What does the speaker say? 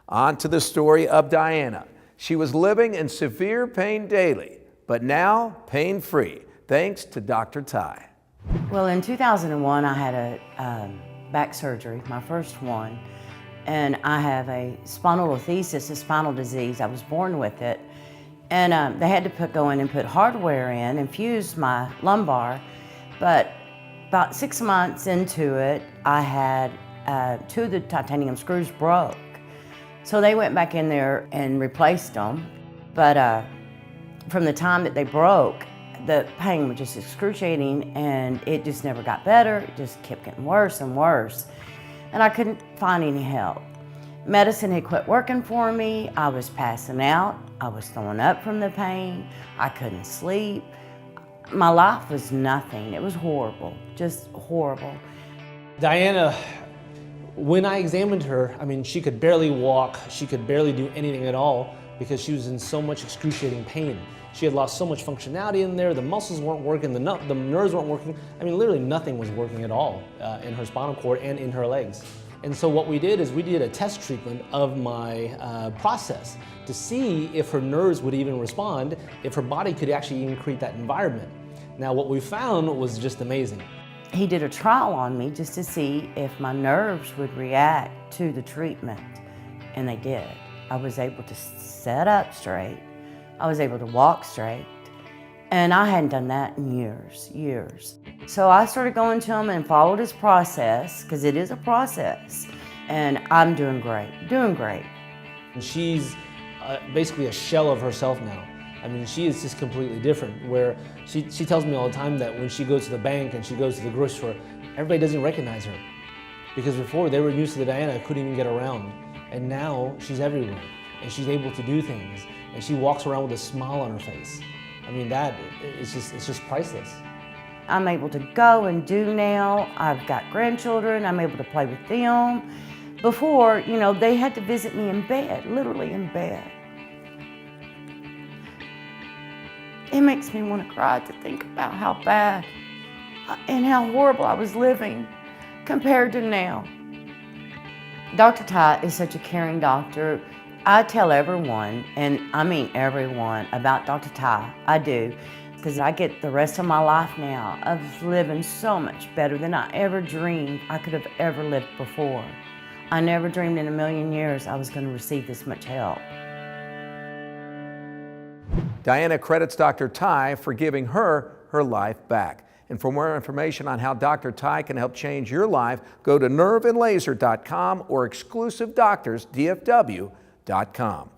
On to the story of Diana. She was living in severe pain daily, but now pain-free, thanks to Dr. Ty. Well, in 2001, I had a back surgery, my first one, and I have a spondylolisthesis, a spinal disease. I was born with it, and they had to go in and put hardware in and fuse my lumbar, but about 6 months into it, I had 2 of the titanium screws broke. So they went back in there and replaced them, but from the time that they broke, the pain was just excruciating, and it just never got better. It just kept getting worse and worse, and I couldn't find any help. Medicine had quit working for me. I was passing out. I was throwing up from the pain. I couldn't sleep. My life was nothing. It was horrible, just horrible. Diana, when I examined her, I mean, she could barely walk. She could barely do anything at all because she was in so much excruciating pain. She had lost so much functionality in there. The muscles weren't working, the nerves weren't working. I mean, literally nothing was working at all in her spinal cord and in her legs. And so what we did is we did a test treatment of my process to see if her nerves would even respond, if her body could actually even create that environment. Now, what we found was just amazing. He did a trial on me just to see if my nerves would react to the treatment, and they did. I was able to sit up straight. I was able to walk straight, and I hadn't done that in years. So I started going to him and followed his process, because it is a process, and I'm doing great. And she's basically a shell of herself now. I mean, she is just completely different, where she tells me all the time that when she goes to the bank and she goes to the grocery store, everybody doesn't recognize her. Because before, they were used to the Diana, couldn't even get around. And now, she's everywhere, and she's able to do things. And she walks around with a smile on her face. I mean, it's just priceless. I'm able to go and do now. I've got grandchildren, I'm able to play with them. Before, you know, they had to visit me in bed, literally in bed. It makes me want to cry to think about how bad and how horrible I was living compared to now. Dr. Ty is such a caring doctor. I tell everyone, and I mean everyone, about Dr. Ty. I do, because I get the rest of my life now of living so much better than I ever dreamed I could have ever lived before. I never dreamed in a million years I was going to receive this much help. Diana credits Dr. Ty for giving her life back. And for more information on how Dr. Ty can help change your life, go to nerveandlaser.com or exclusivedoctorsdfw.com.